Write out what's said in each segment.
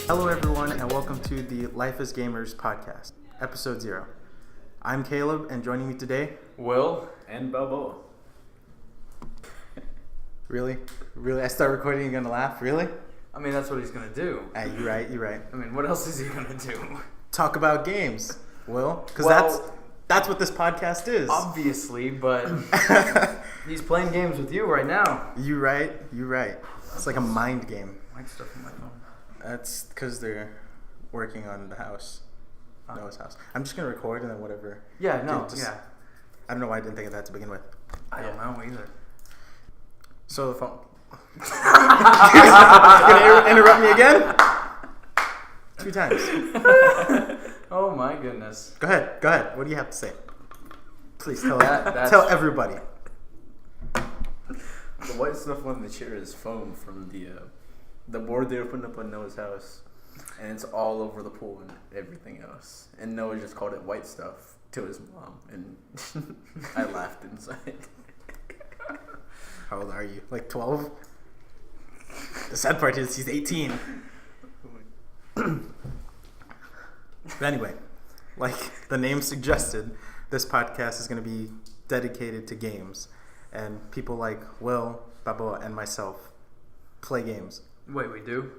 Hello everyone and welcome to the Life as Gamers podcast, episode 0. I'm Caleb and joining me today, Will and Balboa. Really? I start recording and you're gonna laugh? Really? I mean, that's what he's gonna do. You're right. I mean, what else is he gonna do? Talk about games, Will, because that's what this podcast is. Obviously, but he's playing games with you right now. You're right. It's like a mind game. I like stuff on my phone. That's because they're working on the house. Noah's house. I'm just gonna record and then whatever. Yeah, no, I don't know why I didn't think of that to begin with. I don't know either. So the phone. Gonna interrupt me again? 2 times. Oh my goodness. Go ahead. What do you have to say? Please tell everybody. The white stuff on the chair is foam from the board they were putting up on Noah's house, and it's all over the pool and everything else. And Noah just called it white stuff to his mom, and I laughed inside. How old are you? Like 12? The sad part is he's 18. But anyway, like the name suggested, this podcast is going to be dedicated to games. And people like Will, Balboa, and myself play games. Wait, we do?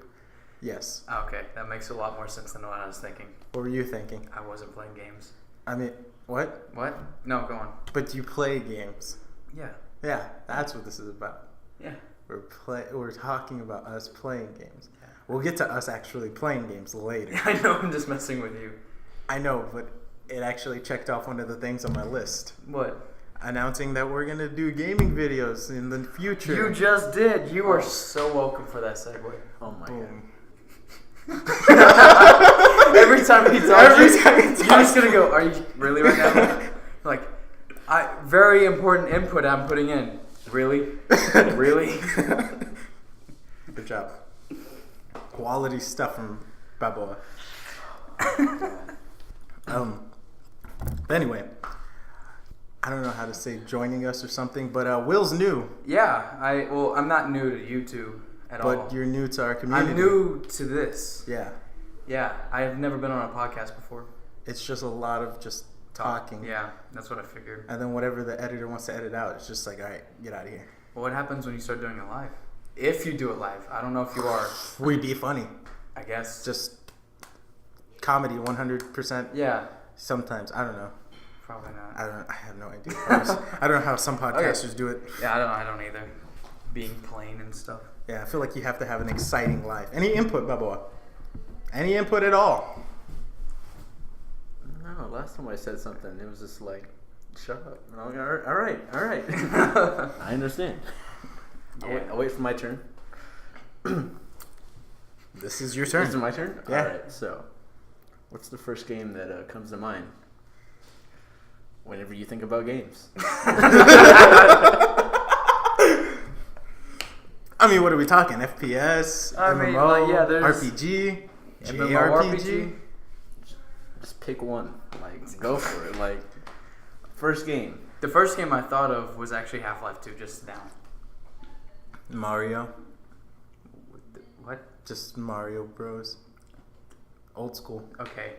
Yes. Okay, that makes a lot more sense than what I was thinking. What were you thinking? I wasn't playing games. I mean, what? What? No, go on. But you play games. Yeah. Yeah, that's what this is about. Yeah. We're talking about us playing games. Yeah. We'll get to us actually playing games later. I know, I'm just messing with you. I know, but it actually checked off one of the things on my list. What? Announcing that we're gonna do gaming videos in the future. You just did. You are so welcome for that segue. Oh my god. Every time he talks, you're just gonna go, are you really right now? Like, very important input I'm putting in. Really? Really? Good job. Quality stuff from Balboa. But anyway, I don't know how to say joining us or something, but Will's new. Yeah, I'm not new to YouTube at all. But you're new to our community. I'm new to this. Yeah. Yeah, I have never been on a podcast before. It's just a lot of just talking. Yeah, that's what I figured. And then whatever the editor wants to edit out, it's just like, all right, get out of here. Well, what happens when you start doing it live? If you do it live. I don't know if you are. We'd be funny. I guess. Just comedy 100%. Yeah. Sometimes. I don't know. Probably not. I have no idea. I don't know how some podcasters do it. Yeah, I don't either. Being plain and stuff. Yeah, I feel like you have to have an exciting life. Any input, Balboa? Any input at all? No, last time I said something, it was just like, shut up. And I'm like, all right. I understand. Yeah. I'll wait for my turn. This is your turn. Is it my turn? Yeah. All right, so what's the first game that comes to mind whenever you think about games? I mean, what are we talking? FPS? MMO? there's RPG? MMORPG? Just pick one. Like, go for it. Like, first game. The first game I thought of was actually Half-Life 2 just now. Mario? What? Just Mario Bros. Old school. Okay.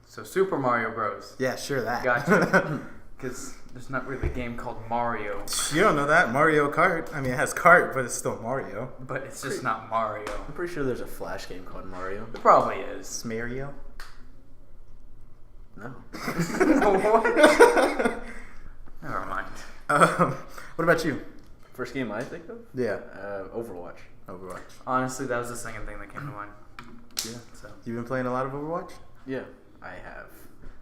So Super Mario Bros. Yeah, sure, that. Gotcha. Because there's not really a game called Mario. You don't know that. Mario Kart. I mean, it has kart, but it's still Mario. But it's just not Mario. I'm pretty sure there's a Flash game called Mario. It probably is. It's Mario? No. What? Never mind. What about you? First game I think of? Yeah. Overwatch. Overwatch. Honestly, that was the second thing that came to mind. Yeah. So, You've been playing a lot of Overwatch? Yeah, I have.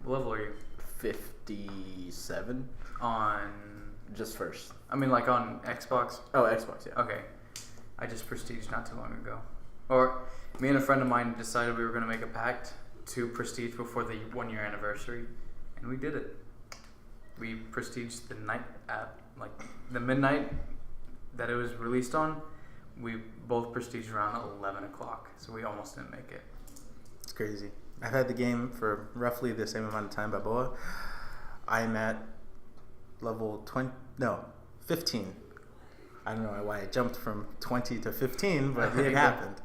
what level are you 57 on? just first. I mean, like on Xbox. Oh, Xbox, yeah. Okay. I just prestiged not too long ago. Or me and a friend of mine decided we were going to make a pact to prestige before the 1-year anniversary, and we did it. We prestiged the night at like the midnight that it was released on. We both prestiged around 11 o'clock, so we almost didn't make it. It's crazy. I've had the game for roughly the same amount of time, Balboa. I'm at level 15. I don't know why I jumped from 20 to 15, but it happened.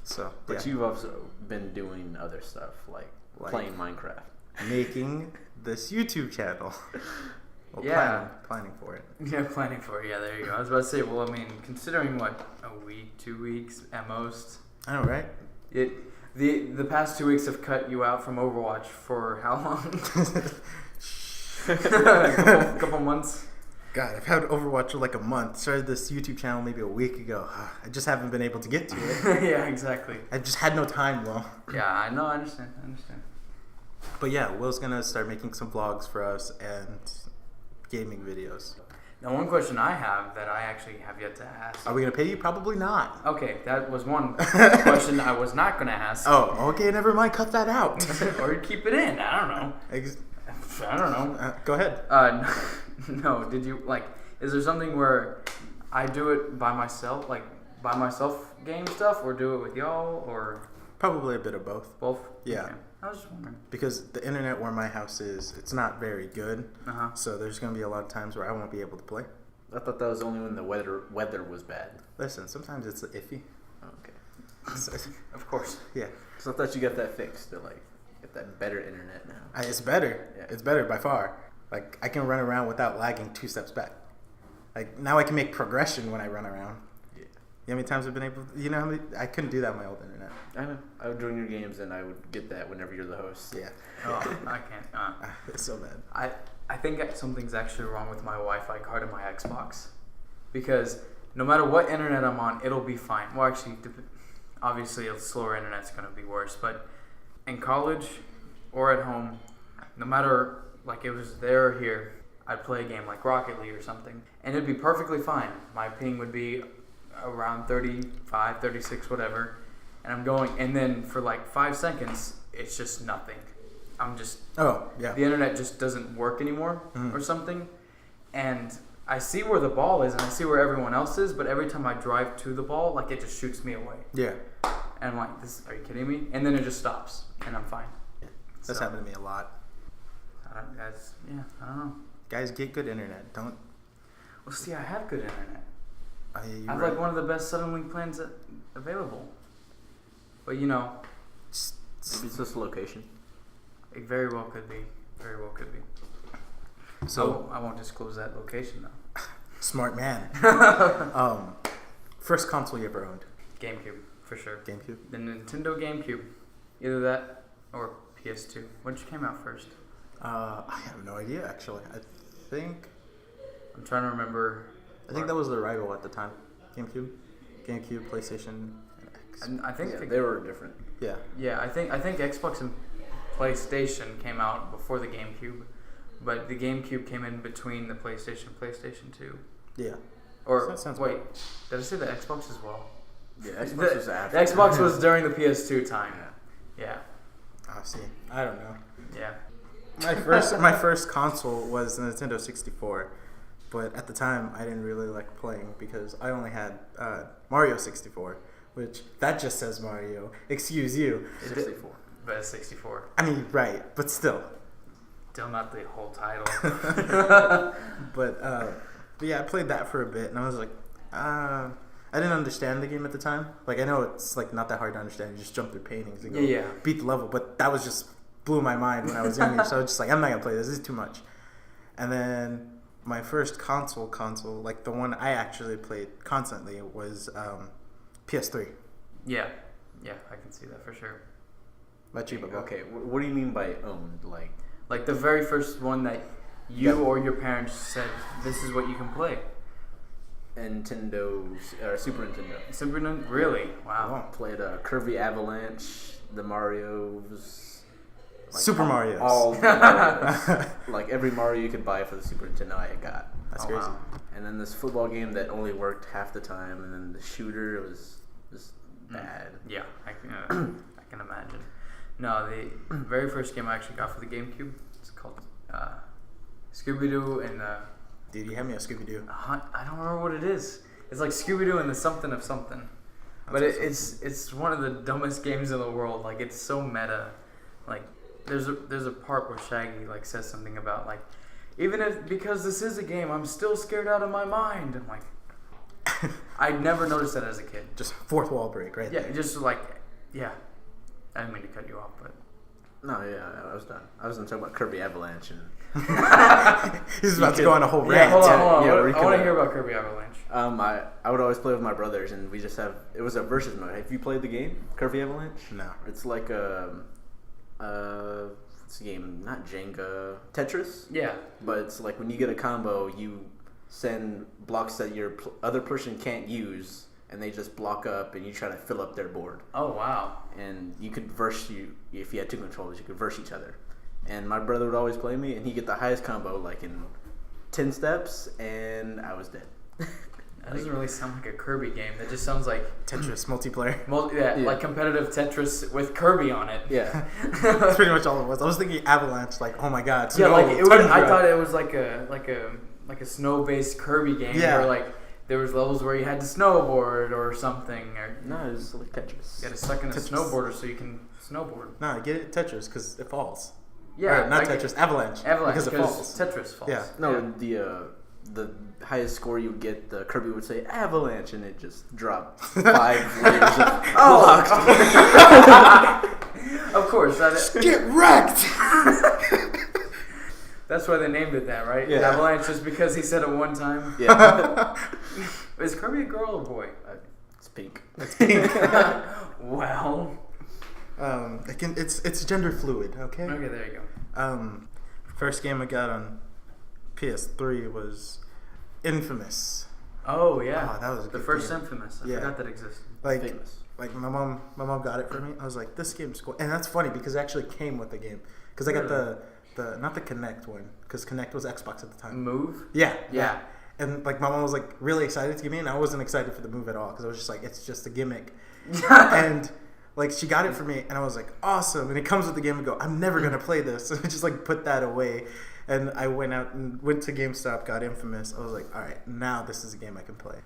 So, But yeah. you've also been doing other stuff like playing Minecraft. Making this YouTube channel. Well, Yeah. planning for it. Yeah, planning for it. Yeah, there you go. I was about to say, well, I mean, considering what, a week, 2 weeks at most. I know, right? The past 2 weeks have cut you out from Overwatch for how long? couple months. God, I've had Overwatch for like a month. Started this YouTube channel maybe a week ago. I just haven't been able to get to it. Yeah, exactly. I just had no time, Will. Yeah, I know. I understand. But yeah, Will's gonna start making some vlogs for us and gaming videos. Now, one question I have that I actually have yet to ask. Are we gonna pay you? Probably not. Okay, that was one question I was not going to ask. Oh, okay, never mind. Cut that out. Or keep it in. I don't know. I don't know. Go ahead. No, did you, like, is there something where I do it by myself, like, by myself game stuff, or do it with y'all, or Probably a bit of both. both? Yeah. Okay. I was just wondering. Because the internet where my house is, it's not very good. Uh-huh. So there's gonna be a lot of times where I won't be able to play. I thought that was only when the weather was bad. Listen, sometimes it's iffy. Okay. So, Of course. yeah, So I thought you got that fixed to like get that better internet now. it's better. Yeah. It's better by far. Like I can run around without lagging 2 steps back. Like now I can make progression when I run around. Yeah. You know how many times I've been able? You know how many? I couldn't do that on my old internet. I know. I would join your games and I would get that whenever you're the host. Yeah, Oh, I can't. it's so bad. I think something's actually wrong with my Wi-Fi card in my Xbox, because no matter what internet I'm on, it'll be fine. Well, actually, obviously, a slower internet's gonna be worse. But in college or at home, no matter like it was there or here, I'd play a game like Rocket League or something, and it'd be perfectly fine. My ping would be around 35, 36, whatever, and I'm going, and then for like 5 seconds, it's just nothing. I'm just Oh yeah. the internet just doesn't work anymore Mhm. or something, and I see where the ball is and I see where everyone else is, but every time I drive to the ball, like it just shoots me away, Yeah, and I'm like, "This? Are you kidding me?" And then it just stops, and I'm fine. that's So, happened to me a lot. I don't know. Guys, get good internet. Don't. Well, see, I have good internet. Yeah, I you're have right. like one of the best Suddenlink plans available, but you know, Maybe it's just location. it very well could be. Very well could be. So I won't disclose that location though. smart man. First console you ever owned? GameCube for sure. GameCube. The Nintendo GameCube, either that or PS2. Which came out first? I have no idea actually. I think I'm trying to remember. that was the rival at the time. GameCube, PlayStation, and X. And I think Yeah, they were different. Yeah. yeah, I think Xbox and PlayStation came out before the GameCube, but the GameCube came in between the PlayStation 2. Yeah. Or That sounds wait, did I say the Xbox as well? Yeah, Xbox was The after. Xbox was during the PS2 time. Yeah. Yeah, See, I don't know. yeah. My first console was the Nintendo 64, but at the time I didn't really like playing because I only had Mario 64, which that just says Mario. Excuse you. 64. But it's 64. I mean, right, but still. Still not the whole title. But yeah, I played that for a bit, and I was like, I didn't understand the game at the time. Like I know it's like not that hard to understand. You just jump through paintings and go Yeah. beat the level, but that was just blew my mind when I was younger. So I was just like, I'm not gonna play this. This is too much. And then my first console, like the one I actually played constantly, was PS3. Yeah, I can see that for sure. What you, Bubba? Okay, what do you mean by owned? Like the very first one that you Yeah. or your parents said, this is what you can play. Nintendo's Super Nintendo. Super Nintendo? Really? Wow. Played Kirby Avalanche, the Mario's. Super Mario. All the Marios. Like every Mario you could buy for the Super Nintendo, I got. That's Oh, crazy. wow. And then this football game that only worked half the time, and then the shooter was just bad. Yeah, I can imagine. No, the very first game I actually got for the GameCube, it's called Scooby-Doo and Dude, you had me a Scooby Doo. I don't remember what it is. It's like Scooby-Doo and the something of something. But it's one of the dumbest games in the world. Like it's so meta. Like there's a part where Shaggy like says something about like, even if because this is a game, I'm still scared out of my mind. I'm like, I never noticed that as a kid. Just fourth wall break, right? Yeah, there. just like, yeah. I didn't mean to cut you off, but. No, yeah, I was done. I was going to talk about Kirby Avalanche. And He's about to go on a whole Yeah, rant. hold on. Yeah, I want to hear about Kirby Avalanche. I would always play with my brothers, and we just have, it was a versus mode. Have you played the game, Kirby Avalanche? No. It's like what's the game? Not Jenga, Tetris? Yeah. But it's like when you get a combo, you send blocks that your other person can't use, and they just block up, and you try to fill up their board. Oh, wow. And you could if you had two controllers, you could verse each other. And my brother would always play me, and he'd get the highest combo, like in 10 steps, and I was dead. That doesn't really sound like a Kirby game. That just sounds like Tetris multiplayer. like competitive Tetris with Kirby on it. Yeah. That's pretty much all it was. I was thinking Avalanche, like, oh my god. Yeah, like it was, I Tundra. thought it was like a snow-based Kirby game Yeah. where like there was levels where you had to snowboard or something, or No, it was like Tetris. you had to suck in a Tetris. snowboarder so you can snowboard. Nah, get it Tetris because it falls. Yeah, Or, not like Tetris, Avalanche. Avalanche because it falls. Tetris falls. Yeah. No, the highest score you would get, the Kirby would say Avalanche, and it just dropped 5 layers of blocks. Of course. Get wrecked! That's why they named it that, right? Yeah. Avalanche, just because he said it one time. Yeah. Is Kirby a girl or boy? It's pink. Well. It's gender fluid, okay? Okay, there you go. First game I got on PS3 was Infamous. Oh yeah, Oh, that was a the good first game. Infamous. I Yeah. forgot that existed. Like, Famous. like my mom got it for me. I was like, this game's cool, and that's funny because it actually came with the game. Because I got the not the Kinect one, because Kinect was Xbox at the time. Move. Yeah, Yeah. And like my mom was like really excited to give me, and I wasn't excited for the move at all because I was just like, it's just a gimmick. And like she got it for me, and I was like, awesome. And it comes with the game, and go, I'm never gonna play this. So I just like put that away, and I went to GameStop, got Infamous. I was like, all right, now this is a game I can play.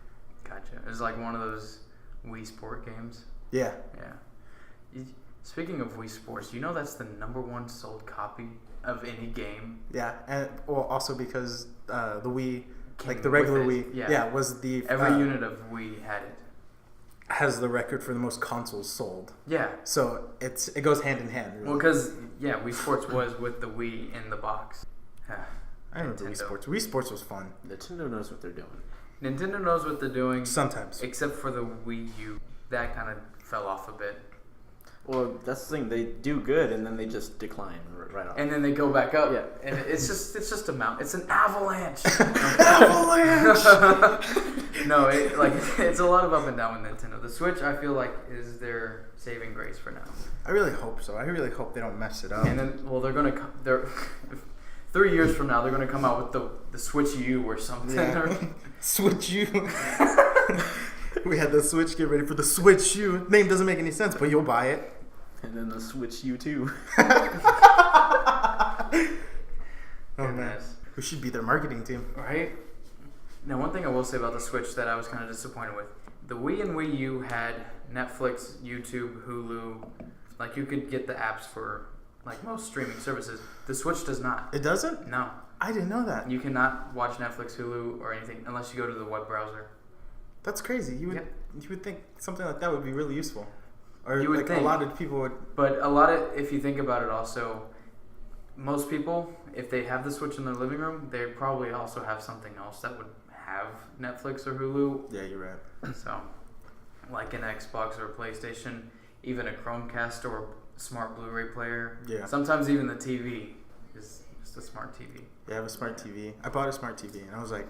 Gotcha. It was like one of those Wii Sport games. Yeah. Yeah. Speaking of Wii Sports, you know that's the #1 sold copy of any game. Yeah, and well, also because the Wii, like Came the regular with it, Wii, yeah. was the Every unit of Wii had it. has the record for the most consoles sold. Yeah. So it goes hand in hand. Really. Well, because Wii Sports was with the Wii in the box. I remember Wii Nintendo. Sports. Wii Sports was fun. Nintendo knows what they're doing. Nintendo knows what they're doing, Sometimes. except for the Wii U. That kind of fell off a bit. Well, that's the thing. They do good, and then they just decline right off. And then they go back up. Yeah. And it's just a mount. It's an avalanche. Avalanche! No, it's a lot of up and down with Nintendo. The Switch, I feel like, is their saving grace for now. I really hope so. I really hope they don't mess it up. And then, well, they're 3 years from now, they're gonna come out with the Switch U or something. Yeah. Switch U. We had the Switch. Get ready for the Switch U. Name doesn't make any sense, but you'll buy it. And then the Switch U too. Oh man, we should be their marketing team. Right? Now, one thing I will say about the Switch that I was kind of disappointed with, the Wii and Wii U had Netflix, YouTube, Hulu. Like, you could get the apps for, like, most streaming services. The Switch does not. It doesn't? No. I didn't know that. You cannot watch Netflix, Hulu, or anything unless you go to the web browser. That's crazy. You would think something like that would be really useful. Or You would like think. a lot of people would. But if you think about it also, most people, if they have the Switch in their living room, they probably also have something else that would have Netflix or Hulu. Yeah, you're right. So, like an Xbox or a PlayStation, even a Chromecast or a smart Blu-ray player. Yeah. Sometimes even the TV is just a smart TV. Yeah, I have a smart TV. I bought a smart TV, and I was like,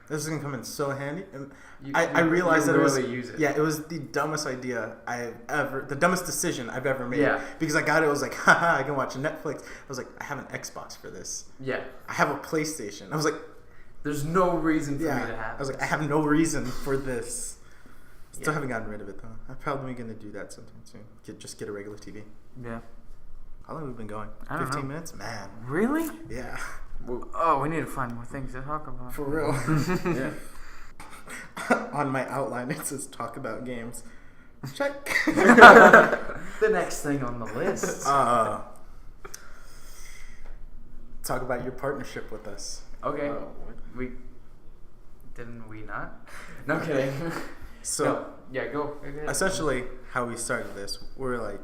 this is going to come in so handy. And You I realized that it was, use it. yeah, it was the dumbest the dumbest decision I've ever made. Yeah. Because I got it, I was like, haha, I can watch Netflix. I was like, I have an Xbox for this. Yeah. I have a PlayStation. I was like, There's no reason for yeah. me to have I was like, this. I have no reason for this. Still Yeah. haven't gotten rid of it, though. I'm probably going to do that sometime soon. Just get a regular TV. Yeah. How long have we been going? I don't 15 know. minutes? Man. Really? Yeah. Oh, we need to find more things to talk about. For real. Yeah. On my outline, it says talk about games. Check. The next thing on the list. Talk about your partnership with us. Okay. Oh, what? We Didn't we not? No kidding. So No. Yeah, go ahead. essentially, how we started this, we're like,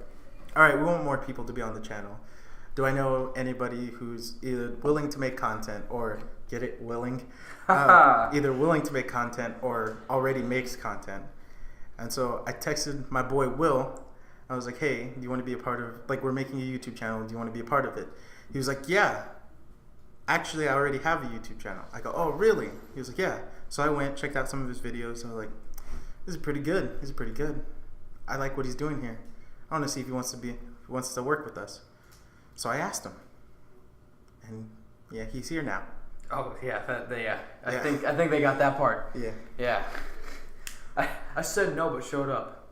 all right, we want more people to be on the channel. Do I know anybody who's either willing to make content or get it willing, either willing to make content or already makes content? And so I texted my boy Will. I was like, hey, do you want to be a part of, like, we're making a YouTube channel. Do you want to be a part of it? He was like, yeah. Actually, I already have a YouTube channel. I go, oh, really? He was like, yeah. So I went, checked out some of his videos. And I was like, this is pretty good. This is pretty good. I like what he's doing here. I want to see if he wants to work with us. So I asked him. And yeah, he's here now. Oh yeah, Yeah. I think they got that part. Yeah. Yeah. I said no, but showed up.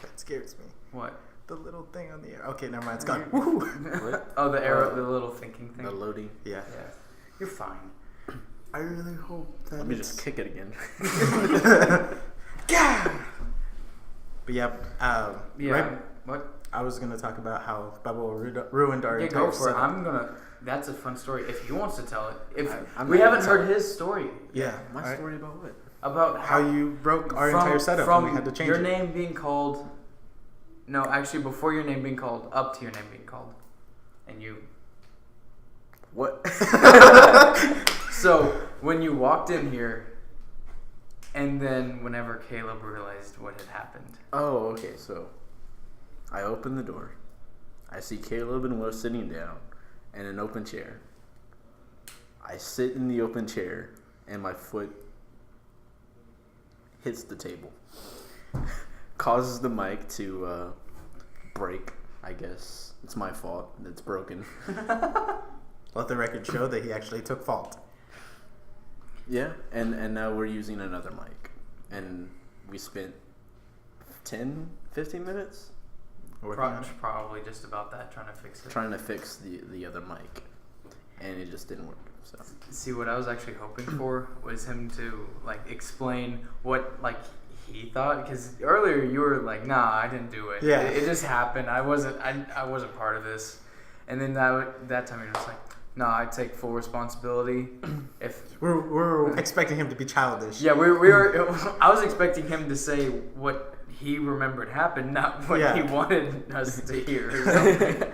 That scares me. What? The little thing on the air. Okay, never mind. It's gone. Woohoo! Oh, the arrow, the little thinking thing. The loading. Yeah. Yeah. You're fine. I really hope that Let me just kick it again. Yeah. But yeah. Yeah. Right, What? I was gonna talk about how Bubble ruined our Yeah, entire go for it. setup. That's a fun story. If he wants to tell it. If I'm we ready to haven't tell heard his story Yeah. My alright. story about what? about How you broke our entire setup from and we had to change your it. name being called. No, actually, before your name being called, up to your name being called, and you. What? So when you walked in here, and then whenever Caleb realized what had happened. Oh, okay. So I open the door. I see Caleb and Will sitting down in an open chair. I sit in the open chair, and my foot hits the table. Causes the mic to break, I guess. It's my fault. It's broken. Let the record show that he actually took fault. Yeah, and now we're using another mic. And we spent 10, 15 minutes Working on it. Probably just about that, trying to fix it. trying to fix the other mic. And it just didn't work. So See, what I was actually hoping for was him to like explain what like he thought, because earlier you were like, "Nah, I didn't do it. Yeah. it just happened. I wasn't part of this." And then that time you're just like, "Nah, I take full responsibility." If We're expecting him to be childish. yeah, we were. I was expecting him to say what he remembered happened, not what Yeah. he wanted us to hear. Or something.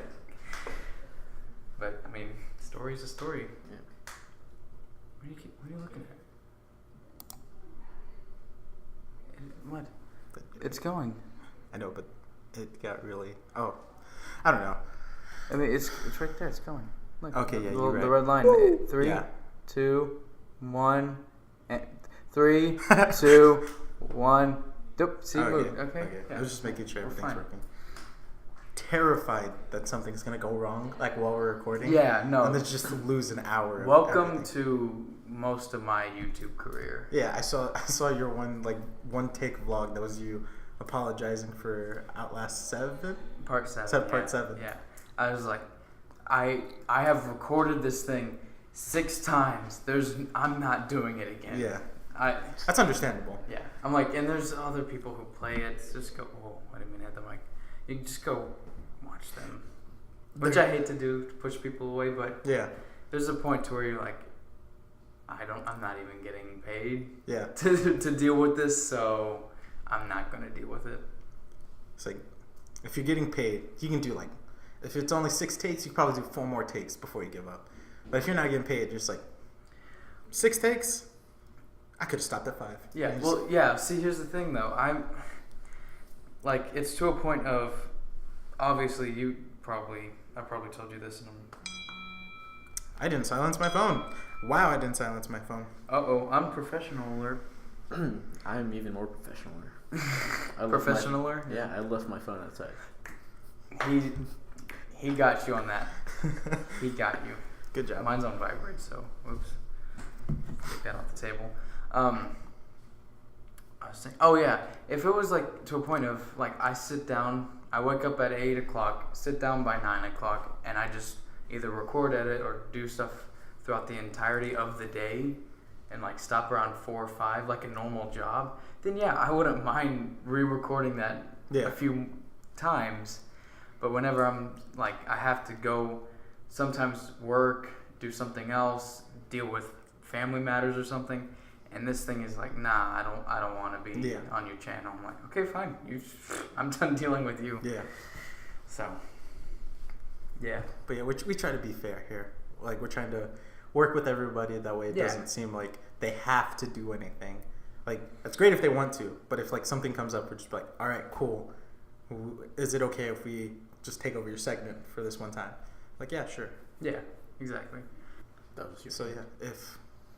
But I mean, story's a story. yeah. What are you looking at? What? It's going. I know, but it got really. Oh, I don't know. I mean, it's right there. It's going. Look. Okay, yeah, the, you're right. The red line. 3, Yeah. 2, 1. 3, 2, 1. Doop. See, Oh, move. Okay. Yeah. I was just making sure We're everything's fine. working. Terrified that something's gonna go wrong, like while we're recording. Yeah. No. And then just lose an hour. Of Welcome everything. to most of my YouTube career. Yeah, I saw your one take vlog that was you apologizing for Outlast 7. Part 7. Part 7. Yeah. I was like, I have recorded this thing 6 times. I'm not doing it again. Yeah, I that's understandable. Yeah, I'm like, and there's other people who play it. Just go. Oh, I didn't mean to hit the mic. You can just go watch them, which I hate to do, to push people away. But Yeah, there's a point to where you're like, I'm not even getting paid yeah. to deal with this, so I'm not gonna deal with it. It's like if you're getting paid, you can do like if it's only 6 takes, you can probably do 4 more takes before you give up. But if you're not getting paid, you're just like 6 takes. I could have stopped at 5. Yeah. You Well, yeah. See, here's the thing, though. I'm like, it's to a point of, obviously, I probably told you this, and I didn't silence my phone. Wow, I didn't silence my phone. I'm professional alert. I'm even more professional. Professional alert. Yeah, I left my phone outside. He got you on that. He got you. Good job. Mine's on vibrate, so oops. Take that off the table. I was saying, oh yeah, if it was like to a point of like I sit down, I wake up at 8 o'clock, sit down by 9 o'clock, and I just either record, edit, or do stuff throughout the entirety of the day, and like stop around 4 or 5 like a normal job, then yeah, I wouldn't mind re-recording that a few times. But whenever I'm like, I have to go sometimes work, do something else, deal with family matters or something, And this thing is like, nah, I don't want to be on your channel. I'm like, okay, fine. I'm done dealing with you. Yeah. So, yeah. But yeah, we try to be fair here. Like, we're trying to work with everybody. That way it doesn't seem like they have to do anything. Like, it's great if they want to. But if, like, something comes up, we're just like, all right, cool. Is it okay if we just take over your segment for this one time? Like, yeah, sure. Yeah, exactly. That was your So, yeah.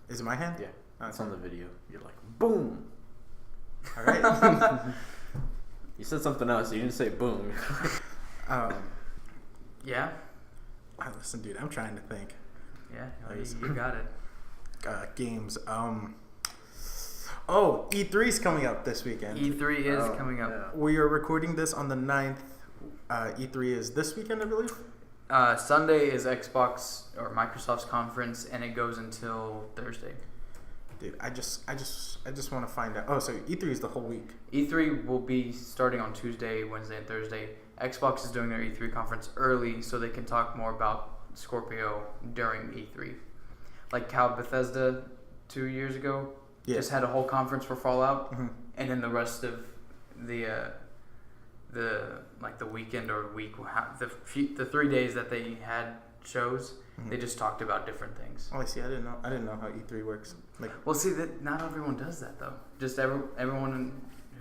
Is it my hand? Yeah. Okay. It's on the video. You're like, boom. All right. You said something else. You didn't say boom. Yeah. Listen, dude, I'm trying to think. Yeah, you got it. Games. E3's coming up this weekend. E3 is coming up. Yeah. We are recording this on the 9th. E3 is this weekend, I believe. Sunday is Xbox or Microsoft's conference, and it goes until Thursday. Dude, I just want to find out. Oh, so E3 is the whole week. E3 will be starting on Tuesday, Wednesday, and Thursday. Xbox is doing their E3 conference early so they can talk more about Scorpio during E3. Like how Bethesda 2 years ago just had a whole conference for Fallout, and then the rest of the weekend or week, the 3 days that they had shows, they just talked about different things. Oh, I see. I didn't know how E3 works. Like, well, see, that not everyone does that though. Just everyone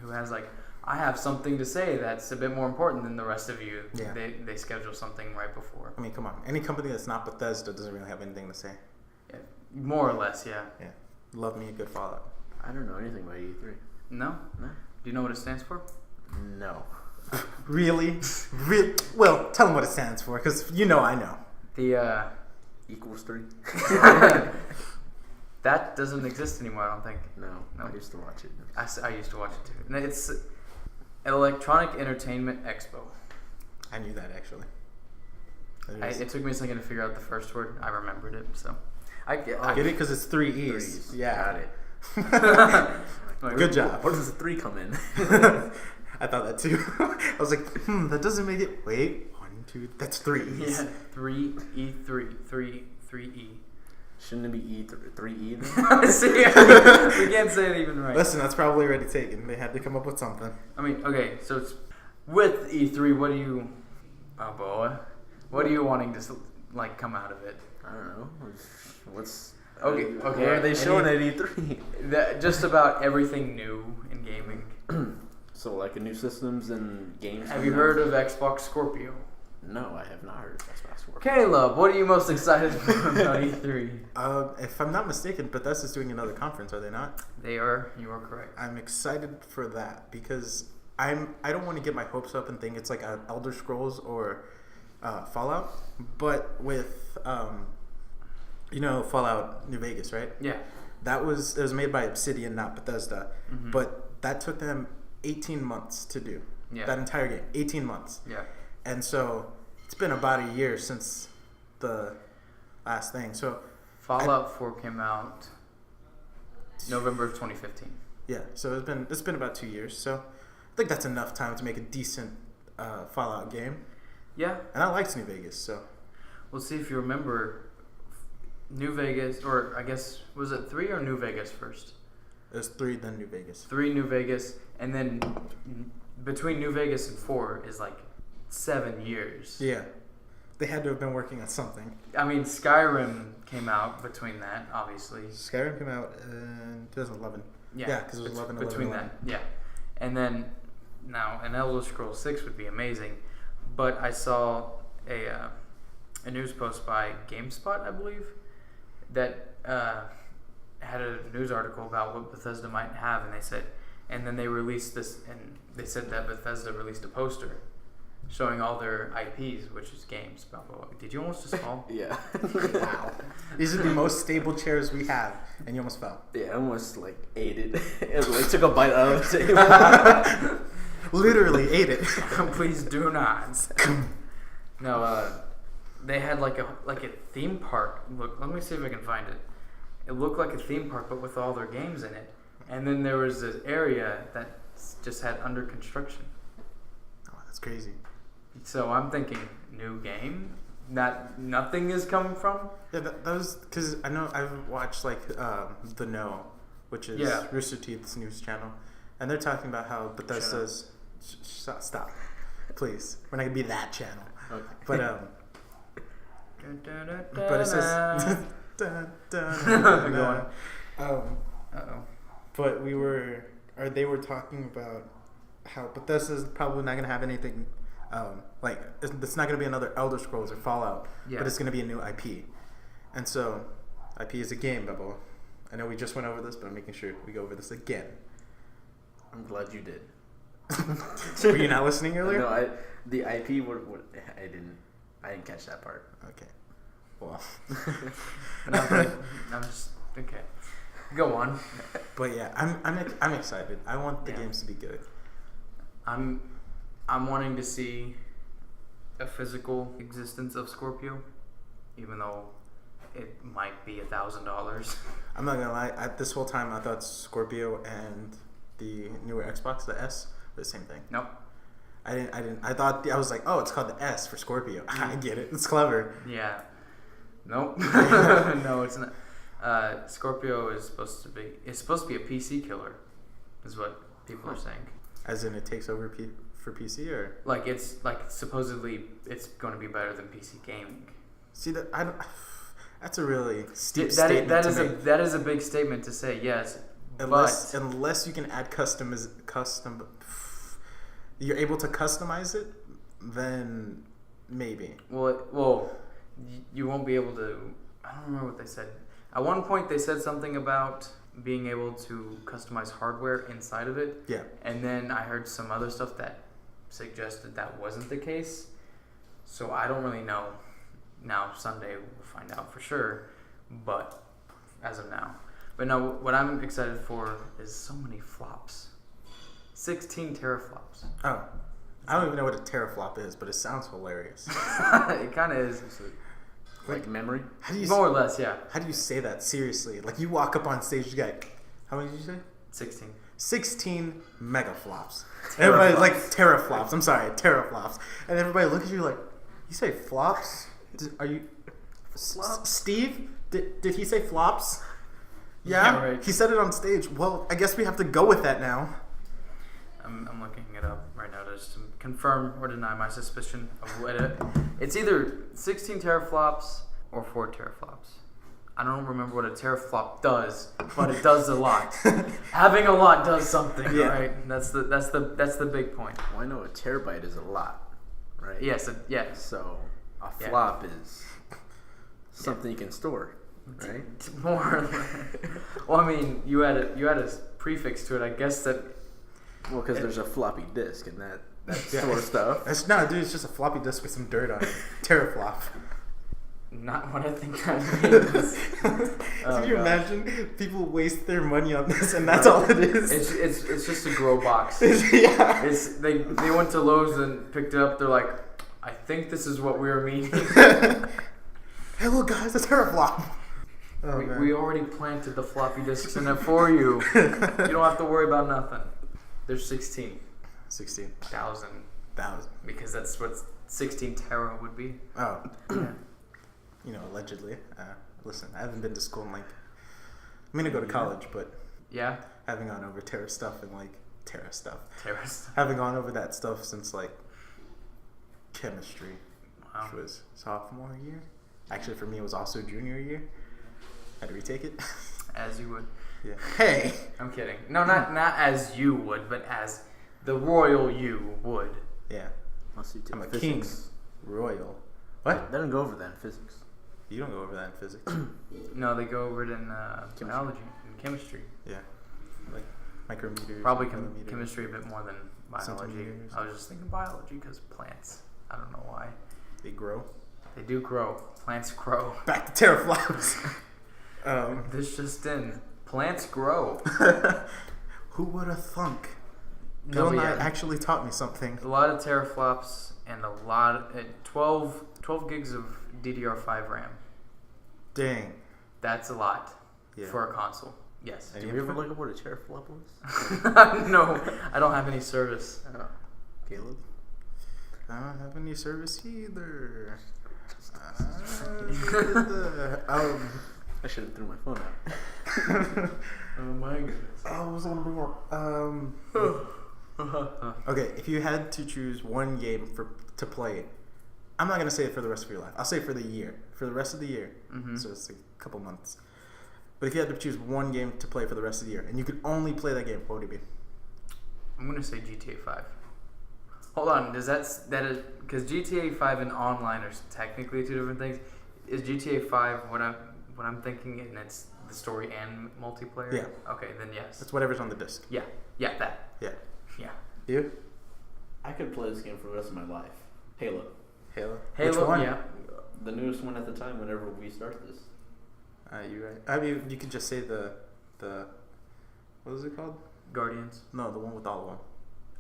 who has like, I have something to say that's a bit more important than the rest of you. Yeah. They schedule something right before. I mean, come on. Any company that's not Bethesda doesn't really have anything to say. Yeah, more or less, yeah. Yeah. Love me a good Fallout. I don't know anything about E3. No? No. Do you know what it stands for? No. Really? Well, tell them what it stands for, because I know. The Equals 3. that doesn't exist anymore, I don't think. No. No. I used to watch it. I used to watch it too. And it's Electronic Entertainment Expo. I knew that, actually. It took me a second to figure out the first word. I remembered it, so. I get it because it's 3 E's. Yeah. Got it. Good job. Where does the 3 come in? I thought that too. I was like, that doesn't make it. Wait, 1, 2, that's 3 E's. Yeah, 3 E. Shouldn't it be 3E then? See, we can't say it even right. Listen, that's probably already taken. They had to come up with something. I mean, okay, so it's with E3. What are you wanting to like come out of it? I don't know. What's okay? What are they showing at E3? Just about everything new in gaming. So like a new systems and games. Have you heard of Xbox Scorpio? No, I have not heard of Xbox Scorpio. Caleb, what are you most excited for about E3? If I'm not mistaken, Bethesda's doing another conference, are they not? They are. You are correct. I'm excited for that because I don't want to get my hopes up and think it's like a Elder Scrolls or Fallout, but with Fallout New Vegas, right? Yeah. It was made by Obsidian, not Bethesda, but that took them 18 months to do. Yeah. That entire game, 18 months. Yeah. And so it's been about a year since the last thing. So Fallout 4 came out November of 2015. Yeah, so it's been about 2 years. So I think that's enough time to make a decent Fallout game. Yeah. And I liked New Vegas, so. We'll see if you remember New Vegas, or I guess, was it 3 or New Vegas first? It was 3, then New Vegas. 3 New Vegas, and then between New Vegas and 4 is like 7 years. Yeah. They had to have been working on something. I mean, Skyrim came out between that, obviously. Skyrim came out in 2011. Yeah, because it was 11, between 11. that, yeah. And then, now, an Elder Scrolls 6 would be amazing, but I saw a news post by GameSpot, I believe, that had a news article about what Bethesda might have, and then they released this, and they said that Bethesda released a poster showing all their IPs, which is games. Blah, blah, blah. Did you almost just fall? Yeah. Wow. These are the most stable chairs we have, and you almost fell. Yeah, I almost ate it. It took a bite out of it. Literally ate it. Please do not. No, they had like a theme park. Look, let me see if I can find it. It looked like a theme park, but with all their games in it. And then there was this area that just had under construction. Oh, that's crazy. So I'm thinking, new game that nothing is coming from. Yeah, that was because I know I've watched like The Know which is Yeah. Rooster Teeth's news channel, and they're talking about how Bethesda's. Stop, please. We're not gonna be that channel. Okay. But it says. Go on. But they were talking about how Bethesda's probably not gonna have anything. Like it's not gonna be another Elder Scrolls or Fallout, but it's gonna be a new IP, and so IP is a game, Bubble. I know we just went over this, but I'm making sure we go over this again. I'm glad you did. Were you not listening earlier? No, the IP. I didn't catch that part. Okay. Well. I'm just okay. Go on. But yeah, I'm excited. I want the games to be good. I'm wanting to see a physical existence of Scorpio, even though it might be $1,000. I'm not gonna lie. This whole time, I thought Scorpio and the newer Xbox, the S, were the same thing. Nope. I didn't. I thought I was like, oh, it's called the S for Scorpio. I get it. It's clever. Yeah. Nope. No, it's not. Scorpio is supposed to be. It's supposed to be a PC killer, is what people are saying. As in, it takes over for PC, or like it's like supposedly it's going to be better than PC gaming. See that I don't. That's a really steep That statement is to make. that is a big statement to say. Yes, unless you can add custom. You're able to customize it, then maybe. Well, you won't be able to. I don't remember what they said. At one point, they said something about being able to customize hardware inside of it. Yeah. And then I heard some other stuff that suggested that wasn't the case. So I don't really know. Now, someday we'll find out for sure. But as of now. But no, what I'm excited for is so many flops. 16 teraflops. Oh. I don't even know what a teraflop is, but it sounds hilarious. It kind of is. Like memory? How do you More or less, yeah. How do you say that seriously? Like you walk up on stage, you got how many did you say? 16. 16 megaflops. Everybody like teraflops. I'm sorry, teraflops. And everybody looks at you like, you say flops? Are you Flops? Steve? Did he say flops? Yeah, Yeah, right. He said it on stage. Well, I guess we have to go with that now. I'm looking it up right now just to confirm or deny my suspicion of what it's either 16 teraflops or 4 teraflops. I don't remember what a teraflop does, but it does a lot. Having a lot does something, right? That's the big point. Well, I know a terabyte is a lot, right? Yes, yes. So a flop is something you can store, right? More. Well, I mean, you add a prefix to it. I guess that. Well, because there's a floppy disk and that stores stuff. It's just a floppy disk with some dirt on it. Teraflop. Not what I think that means. Can you imagine people waste their money on this and that's all it is? It's just a grow box. Yeah. They went to Lowe's and picked it up. They're like, I think this is what we were meaning. Hey, look, guys, a teraflop. Oh, we already planted the floppy disks in it for you. You don't have to worry about nothing. There's 16,000 because that's what 16 tera would be. Oh. Yeah. You know, allegedly. Listen, I haven't been to school in I'm going to go to college, but yeah, having gone over Terra stuff and Terra stuff. Terrorist. Having gone over that stuff since chemistry, Wow. which was sophomore year. Actually, for me, it was also junior year. Had to retake it. As you would. Yeah. Hey. I'm kidding. No, not as you would, but as the royal you would. Yeah. I'm a physics. king. Royal. What? They don't go over that in physics. You don't go over that in physics. No, they go over it in biology and chemistry. Yeah. Like micrometers. Probably millimeters. chemistry a bit more than biology. Centimeters. I was just thinking biology because plants. I don't know why. They grow. They do grow. Plants grow. Back to teraflops. This just in. Plants grow. Who would have thunk? No, Bill and I yeah. actually taught me something. A lot of teraflops and a lot of 12 gigs of DDR5 RAM. Dang. That's a lot Yeah. for a console. Yes. Did you ever look up what a teraflop was? No, I don't have any service. Caleb? I don't have any I should have threw my phone out. Oh my goodness. Oh, what was I gonna bring up? Okay, if you had to choose one game to play, I'm not gonna say it for the rest of your life. I'll say for the year, for the rest of the year. Mm-hmm. So it's a couple months. But if you had to choose one game to play for the rest of the year, and you could only play that game, what would it be? I'm gonna say GTA 5. Hold on, does that is because GTA 5 and online are technically two different things? Is GTA 5 what I'm thinking, and it's the story and multiplayer? Yeah. Okay, then yes. It's whatever's on the disc. Yeah, that. Yeah. Yeah. You? I could play this game for the rest of my life. Halo. Halo. Halo. Which one? Yeah. The newest one at the time. Whenever we start this. You're right. I mean, you could just say the what is it called? Guardians. No, the one with all of them.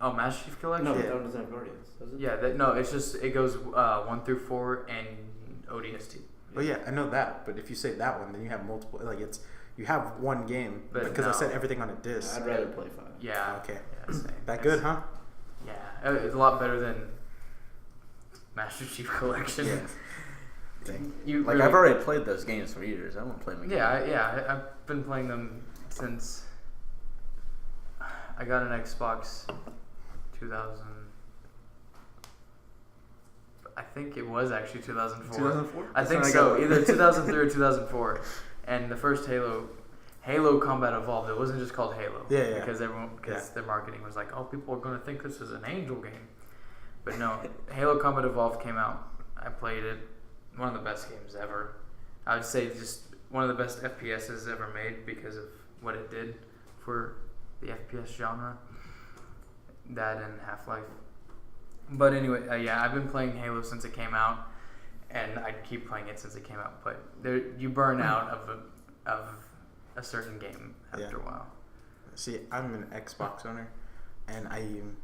Oh, Master Chief Collection. No, Yeah. that one doesn't have Guardians, does it? Yeah. No, it's just it goes 1 through 4 and ODST. Well, yeah, I know that, but if you say that one, then you have multiple. Like you have one game But because I no. said everything on a disc. I'd rather play 5. Yeah. Okay. Yeah, same. That good, huh? Yeah, it's a lot better than Master Chief Collection. Yeah. Dang. You Like really- I've already played those games for years. I won't play them again. I've been playing them since I got an Xbox 2000. I think it was actually 2004. 2004. I think so, either 2003 or 2004. And the first Halo Combat Evolved. It wasn't just called Halo. Yeah. Because their marketing was like, oh, people are gonna think this is an Angel game. But no, Halo Combat Evolved came out. I played it. One of the best games ever. I would say just one of the best FPSs ever made because of what it did for the FPS genre. That and Half-Life. But anyway, I've been playing Halo since it came out, and I'd keep playing it since it came out. But you burn out of a certain game after a while. See, I'm an Xbox owner, and I'm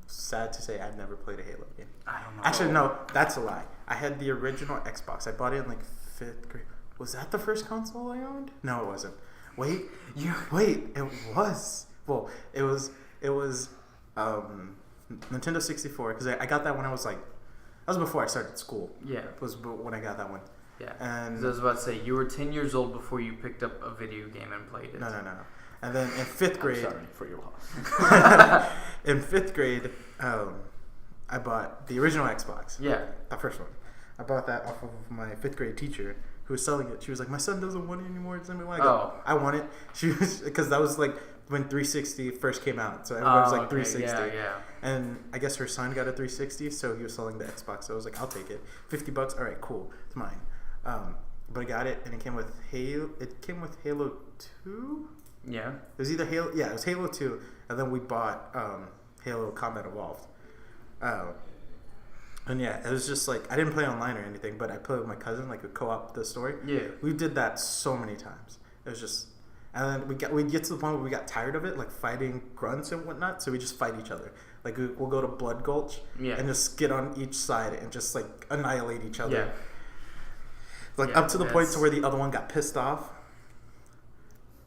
sad to say I've never played a Halo game. I don't know. Actually, no, that's a lie. I had the original Xbox. I bought it in like 5th grade. Was that the first console I owned? No, it wasn't. Wait, it was. Well, it was Nintendo 64 because I got that when I was like, that was before I started school. Yeah. It was when I got that one. Yeah. And I was about to say, you were 10 years old before you picked up a video game and played it. No. And then in 5th grade, I'm sorry for your loss. in 5th grade, I bought the original Xbox. Yeah. The first one. I bought that off of my 5th grade teacher who was selling it. She was like, "My son doesn't want it anymore. Does anybody want it?" I go, I want it. She was, because that was like when 360 first came out, so everyone was like 360. Yeah. And I guess her son got a 360, so he was selling the Xbox. So I was like, I'll take it. $50. All right, cool. It's mine. But I got it, and it came with Halo. It came with Halo 2. Yeah. It was either Halo. Yeah, it was Halo 2, and then we bought Halo Combat Evolved. And yeah, it was just like I didn't play online or anything, but I played with my cousin, like we co-op the story. Yeah. We did that so many times. It was just, and then we'd get to the point where we got tired of it, like fighting grunts and whatnot. So we just fight each other. Like we'll go to Blood Gulch and just get on each side and just like annihilate each other. Yeah. Like up to the point to where the other one got pissed off,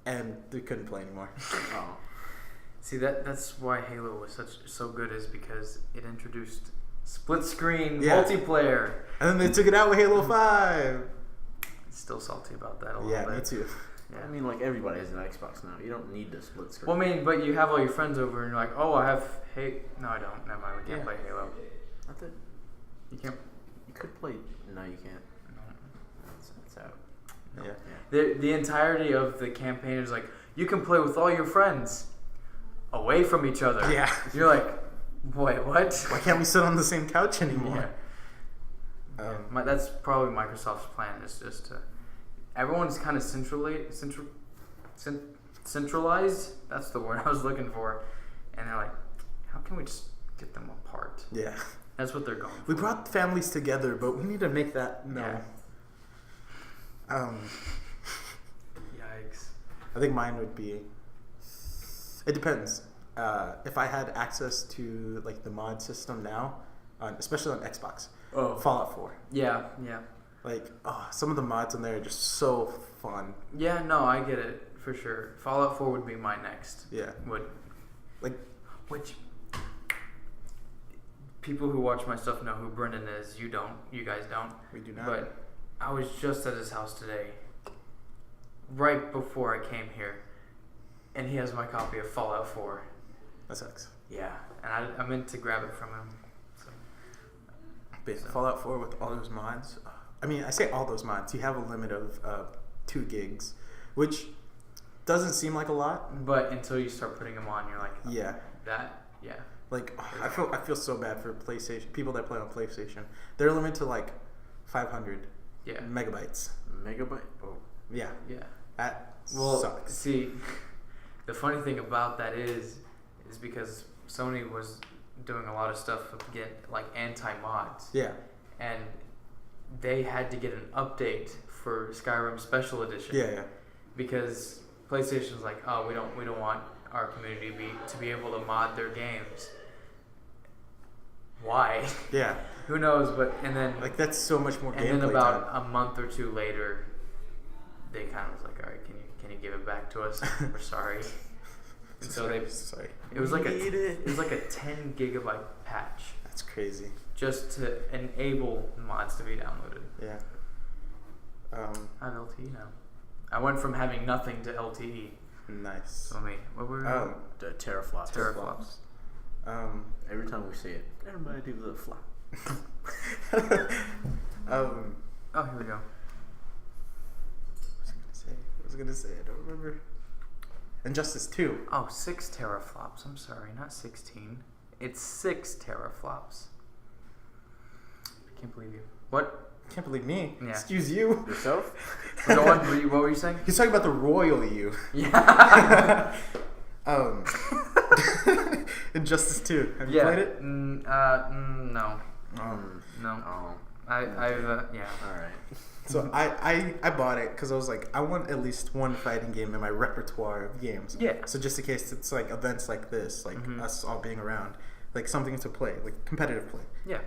and they couldn't play anymore. Oh. See, that's why Halo was so good, is because it introduced split screen multiplayer. And then they took it out with Halo 5. Still salty about that a little bit. Yeah, me too. Yeah. I mean, like everybody has an Xbox now. You don't need to split screen. Well, I mean, but you have all your friends over, and you're like, oh, I have No, I don't. Never mind. We can't play Halo. I thought You can't. you could play. No, you can't. It's out. No. Yeah. The entirety of the campaign is like, you can play with all your friends away from each other. Yeah. You're like, wait, what? Why can't we sit on the same couch anymore? Yeah. That's probably Microsoft's plan, is just to... Everyone's kind of centralized. That's the word I was looking for. And they're like, how can we just get them apart? Yeah. That's what they're going for. We brought families together, but we need to make that known. Yeah. Yikes. I think mine would be... It depends. If I had access to like the mod system now, especially on Xbox, Fallout 4. Yeah. Like, some of the mods on there are just so fun. Yeah, no, I get it, for sure. Fallout 4 would be my next. Yeah. Which... People who watch my stuff know who Brendan is. You don't. You guys don't. We do not. But I was just at his house today, right before I came here, and he has my copy of Fallout 4. That sucks. Yeah, and I meant to grab it from him. But Fallout 4 with all those mods. I mean, I say all those mods. You have a limit of 2 gigs, which doesn't seem like a lot. But until you start putting them on, you're like, yeah, yeah. Like I feel so bad for PlayStation people that play on PlayStation. They're limited to like 500 megabytes. Megabyte? Oh. Yeah. Yeah. That Well, sucks. see, the funny thing about that is because Sony was doing a lot of stuff with like anti-mods. Yeah. And they had to get an update for Skyrim Special Edition. Yeah. Because PlayStation's like, oh, we don't want our community to be able to mod their games. Why? Yeah. Who knows? But and then like that's so much more. And then about a month or two later, they kind of was like, all right, can you give it back to us? We're sorry. And so sorry. It was like a 10 gigabyte patch. That's crazy. Just to enable mods to be downloaded. Yeah. I have LTE now. I went from having nothing to LTE. Nice. So what were the teraflops. Teraflops. Every time we say it, everybody do the flop. Oh, here we go. What was I gonna say? I don't remember. Injustice 2. Oh, 6 teraflops. I'm sorry, not 16. It's 6 teraflops. I can't believe you. What? Can't believe me. Yeah. Excuse you. Yourself? Go on. What were you saying? He's talking about the royal you. Yeah. Injustice 2. Have you played it? No. No. Oh. I've yeah. All right. So I bought it because I was like, I want at least one fighting game in my repertoire of games. Yeah. So just in case it's like events like this, like us all being around, like something to play, like competitive play. Yeah.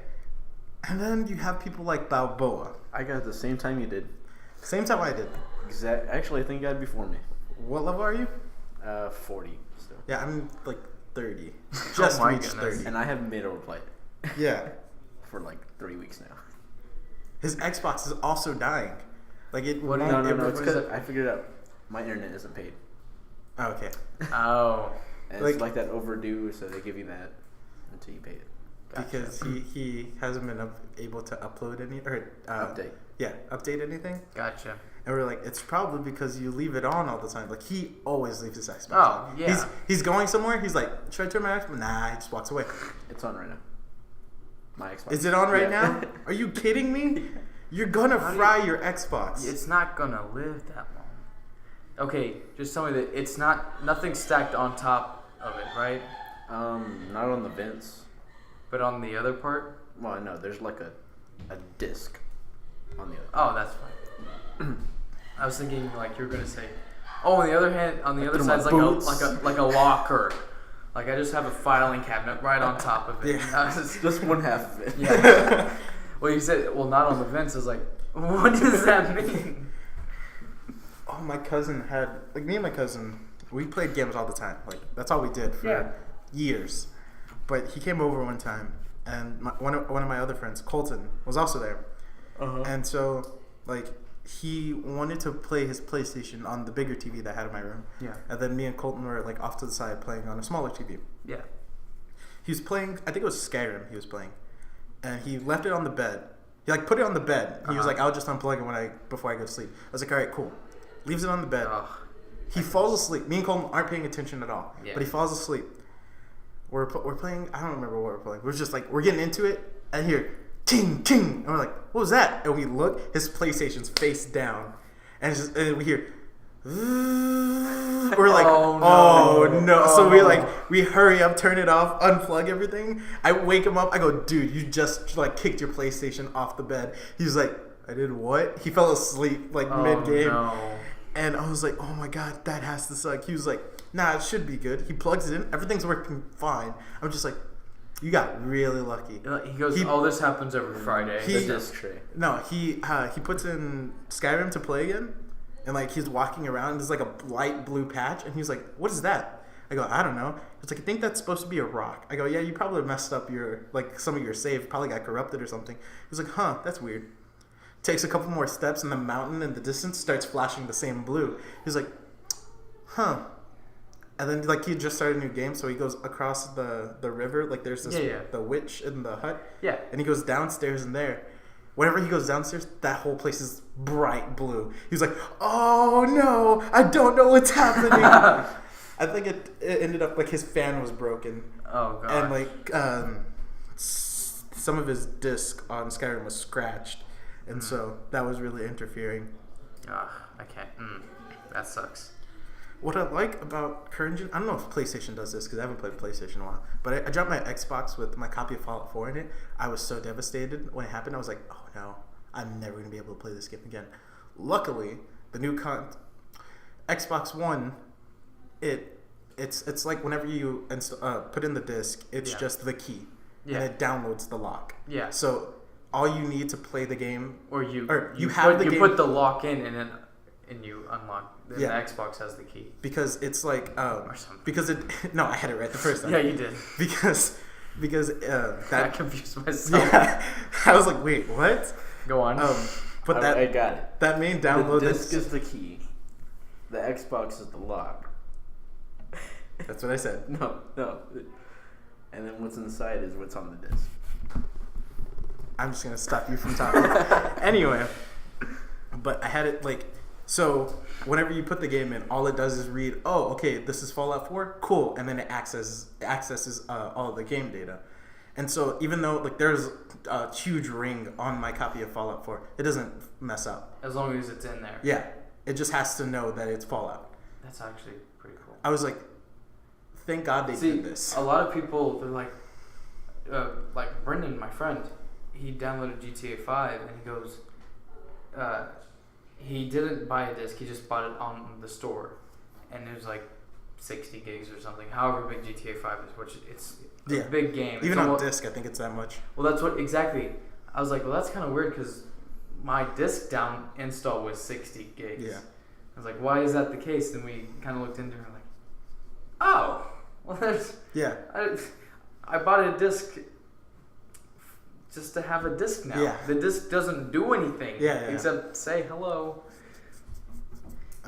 And then you have people like Balboa. I got it the same time you did. Same time I did. Actually, I think you got it before me. What level are you? 40 still. Yeah, I'm like 30. Just my reached goodness. 30. And I haven't been able to play it. Yeah. For like 3 weeks now. His Xbox is also dying. Like it. What? No. It's what is because it? I figured out my internet isn't paid. Oh, okay. Oh. And it's like that overdue, so they give you that until you pay it. Gotcha. Because he hasn't been able to upload any or Update. Yeah, update anything. Gotcha. And we're like, it's probably because you leave it on all the time. Like he always leaves his Xbox Oh, on. yeah. He's going somewhere. He's like, should I turn my Xbox? Nah, he just walks away. It's on right now. My Xbox. Is it on right Yeah. now? Are you kidding me? You're gonna fry your Xbox. It's not gonna live that long. Okay, just tell me that it's nothing stacked on top of it, right? Not on the vents. But on the other part? Well, no, there's like a disc on the other. Oh, that's fine. I was thinking like you're gonna say, oh, on the other side's like a locker. Like I just have a filing cabinet right on top of it. Yeah. Just one half of it. Yeah. Well, you said not on the vents. I was like, what does that mean? Oh, my cousin had me and my cousin. We played games all the time. Like that's all we did for years. But he came over one time, and one of my other friends, Colton, was also there. Uh-huh. And so, like, he wanted to play his PlayStation on the bigger TV that I had in my room. Yeah. And then me and Colton were, like, off to the side playing on a smaller TV. Yeah. He was playing, I think it was Skyrim he was playing. And he left it on the bed. He, like, put it on the bed. He was like, I'll just unplug it before I go to sleep. I was like, all right, cool. Leaves it on the bed. Ugh. He falls asleep. Me and Colton aren't paying attention at all. Yeah. But he falls asleep. We're playing, I don't remember what we're playing. We're just like, we're getting into it, and here, ting, ting. And we're like, what was that? And we look, his PlayStation's face down. And, and we hear, we're like, oh no. So we hurry up, turn it off, unplug everything. I wake him up, I go, dude, you just like kicked your PlayStation off the bed. He's like, I did what? He fell asleep like mid-game. No. And I was like, oh my god, that has to suck. He was like, nah, it should be good. He plugs it in. Everything's working fine. I'm just like, you got really lucky. He goes, this happens every Friday. The disc tray. No, he puts in Skyrim to play again. And, like, he's walking around. There's, like, a light blue patch. And he's like, what is that? I go, I don't know. It's like, I think that's supposed to be a rock. I go, yeah, you probably messed up some of your save. Probably got corrupted or something. He's like, huh, that's weird. takes a couple more steps, and the mountain in the distance starts flashing the same blue. He's like, huh. And then, like, he just started a new game, so he goes across the river. Like, there's this the witch in the hut. Yeah. And he goes downstairs in there. Whenever he goes downstairs, that whole place is bright blue. He's like, oh, no, I don't know what's happening. I think it ended up, like, his fan was broken. Oh, God. And, like, some of his disc on Skyrim was scratched. And so that was really interfering. Ugh, I can't. That sucks. What I like about current gen, I don't know if PlayStation does this because I haven't played PlayStation in a while, but I dropped my Xbox with my copy of Fallout 4 in it. I was so devastated when it happened. I was like, oh no, I'm never going to be able to play this game again. Luckily, the new Xbox One, it's like whenever you put in the disc, it's just the key, and it downloads the lock. Yeah. So all you need to play the game, you put the lock in and you unlock. The Xbox has the key. Because it's like because it no, I had it right the first time. Yeah, you did. Because that I confused myself. Yeah, I was like, wait, what? Go on. But I got it. That main download. The disc is the key. The Xbox is the lock. That's what I said. No. And then what's inside is what's on the disc. I'm just gonna stop you from talking. Anyway, but I had it like. So whenever you put the game in, all it does is read, oh, okay, this is Fallout 4, cool, and then it accesses all of the game data. And so even though like there's a huge ring on my copy of Fallout 4, it doesn't mess up. As long as it's in there. Yeah, it just has to know that it's Fallout. That's actually pretty cool. I was like, thank God they did this. A lot of people, they're like Brendan, my friend, he downloaded GTA 5 and he goes, he didn't buy a disc, he just bought it on the store. And it was like 60 gigs or something, however big GTA 5 is, which it's a big game. Even on disc, I think it's that much. Well, that's what, exactly. I was like, well, that's kind of weird because my disc install was 60 gigs. Yeah. I was like, why is that the case? And we kind of looked into it and we're like, oh, well, there's... Yeah. I bought a disc just to have a disc now. Yeah. The disc doesn't do anything except say hello.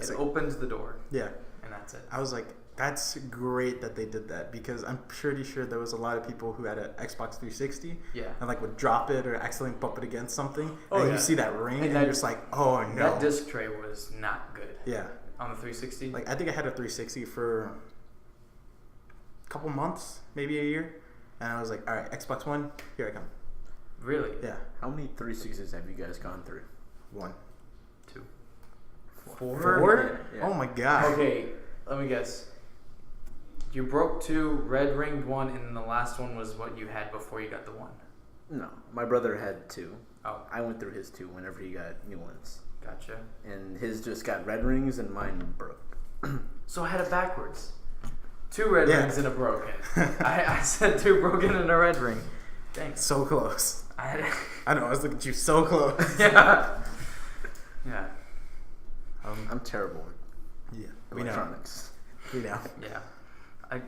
It opens the door. Yeah. And that's it. I was like, that's great that they did that because I'm pretty sure there was a lot of people who had an Xbox 360 and like would drop it or accidentally bump it against something and you see that ring and you're just like, oh no. That disc tray was not good. Yeah. On the 360? Like I think I had a 360 for a couple months, maybe a year. And I was like, all right, Xbox One, here I come. Really? Yeah. How many 360s have you guys gone through? 1. 2. 4? Yeah. Oh my god. Okay, let me guess. You broke 2, red ringed 1, and then the last one was what you had before you got the 1. No, my brother had 2. Oh. I went through his 2 whenever he got new ones. Gotcha. And his just got red rings and mine broke. So I had it backwards. 2 red rings and a broken. I said 2 broken and a red ring. Dang. So close. I know, I was looking at you so close. Yeah. Yeah. I'm terrible with electronics. We know. Yeah. Am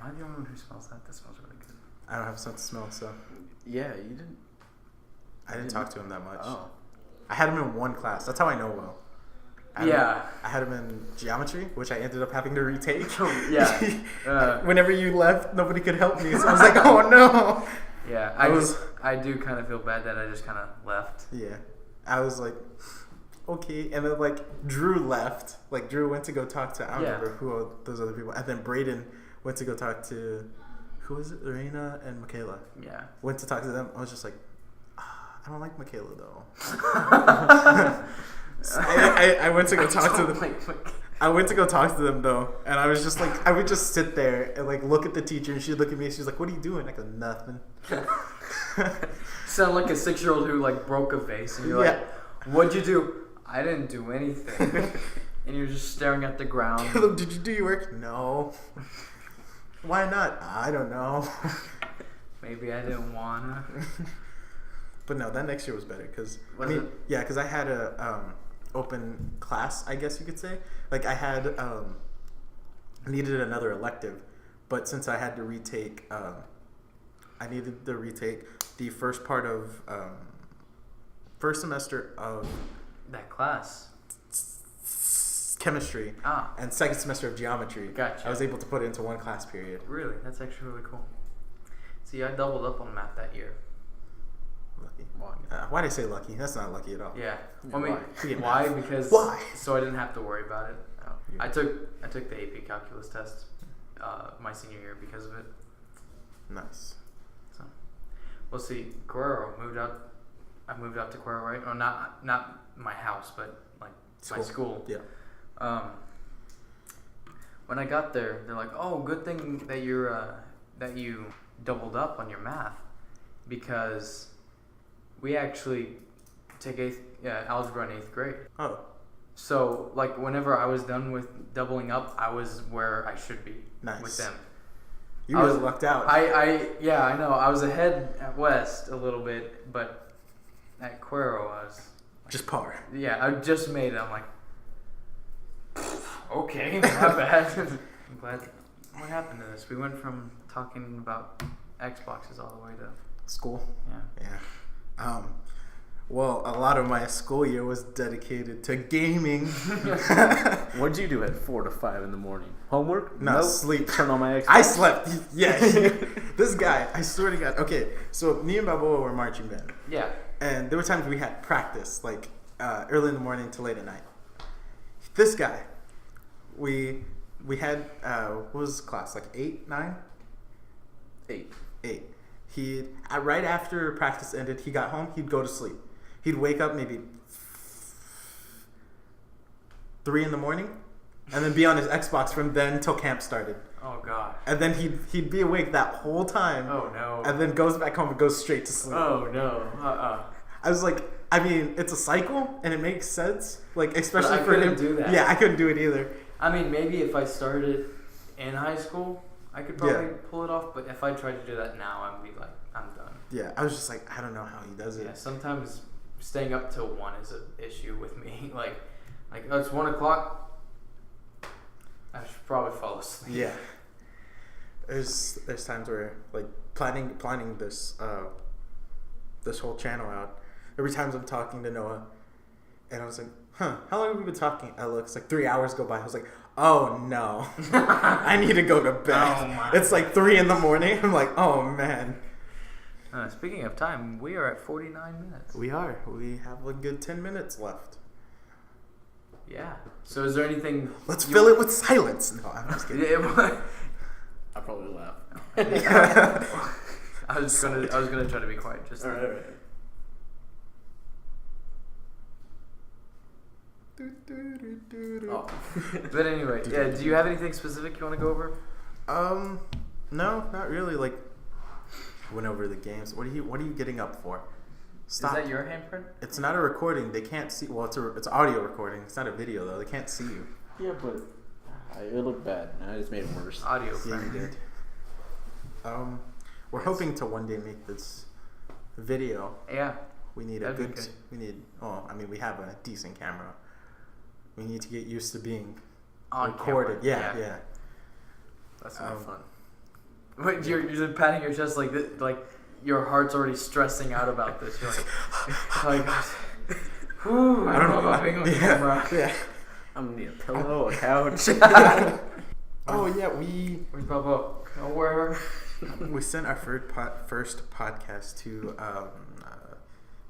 I the only one who smells that? That smells really good. I don't have a sense of smell, so. Yeah, you didn't. I didn't talk to him that much. Oh. I had him in one class. That's how I know well. I had him in geometry, which I ended up having to retake. Yeah. Whenever you left, nobody could help me, so I was like, oh no. Yeah, I do kind of feel bad that I just kind of left. Yeah. I was like, okay. And then, like, Drew left. Like, Drew went to go talk to, I don't remember who those other people. And then Brayden went to go talk to, who was it? Lorena and Michaela. Yeah. Went to talk to them. I was just like, I don't like Michaela, though. So I went to go talk to them. I went to go talk to them, though. And I was just like, I would just sit there and, like, look at the teacher. And she'd look at me and she's like, what are you doing? I go, nothing. Sound like a 6-year-old who, like, broke a vase. And you're like, what'd you do? I didn't do anything. And you're just staring at the ground. Caleb, did you do your work? No. Why not? I don't know. Maybe I didn't wanna. But no, that next year was better because because I had a open class, I guess you could say. Like I had needed another elective, but since I had to retake, I needed to retake the first part of first semester of That class. chemistry and second semester of geometry. Gotcha. I was able to put it into one class period. Really? That's actually really cool. See, I doubled up on math that year. Lucky. Why'd I say lucky? That's not lucky at all. Yeah. Yeah, I mean, why? why? Because Why? so I didn't have to worry about it. Oh, I took the AP calculus test my senior year because of it. Nice. So we'll see. Cuero moved up. I moved up to Cuero, right? Or not my house, but like my school. Yeah. When I got there, they're like, "Oh, good thing that you doubled up on your math, because we actually take algebra in 8th grade." Oh, So like whenever I was done with doubling up, I was where I should be nice. with them. You I really was- lucked out. I know. I was ahead at West a little bit, but at Cuero I was Just par. I just made it. I'm like, okay, not bad. I'm glad. What happened to this? We went from talking about Xboxes all the way to School. yeah. Yeah. Well, a lot of my school year was dedicated to gaming. What'd you do at 4 to 5 in the morning? Homework? No, Nope. sleep. Turn on my Xbox. I slept. Yeah. This guy, I swear to God. Okay, so me and Balboa were marching band. Yeah. And there were times we had practice, like early in the morning to late at night. This guy, we had, what was class, like 8, 9? 8. 8. Right after practice ended, he got home, he'd go to sleep. He'd wake up maybe 3 in the morning, and then be on his Xbox from then till camp started. Oh God. And then he'd be awake that whole time. Oh no. And then goes back home and goes straight to sleep. Oh no. I was like, I mean, it's a cycle and it makes sense. Like, especially But I for him. couldn't do that. Yeah, I couldn't do it either. I mean, maybe if I started in high school, I could probably pull it off. But if I tried to do that now, I'd be like, I'm done. Yeah, I was just like, I don't know how he does it. Yeah. Sometimes staying up till 1 is an issue with me. like, oh, it's 1 o'clock. I should probably fall asleep. Yeah. There's times where, like, planning this whole channel out. Every time I'm talking to Noah, and I was like, how long have we been talking? I look, it's like 3 hours go by. I was like, oh no, I need to go to bed. Oh, my. It's like 3 in the morning. I'm like, oh man. Speaking of time, we are at 49 minutes. We have a good 10 minutes left. Yeah. So is there anything? Let's fill it with silence. No, I'm just kidding. I'll probably laugh. I was gonna try to be quiet. Just All right. Oh. But anyway, yeah. Do you have anything specific you want to go over? No, not really. Like, went over the games. What are you getting up for? Stop. Is that your handprint? It's not a recording. They can't see. Well, it's audio recording. It's not a video though. They can't see you. Yeah, but it looked bad. I just made it worse. Audio Yeah, print. you did. We're hoping to one day make this video. Yeah. We need That'd be a good. good. We need. Oh, I mean, we have a decent camera. We need to get used to being On recorded. camera. Yeah. That's not fun. Wait, you're just patting your chest like this, like your heart's already stressing out about this. You're like, oh my gosh. Whew, I don't know about being on camera. Yeah. I'm gonna need a pillow, a couch. Oh yeah, we Where's Bobo? Nowhere. we sent our first podcast to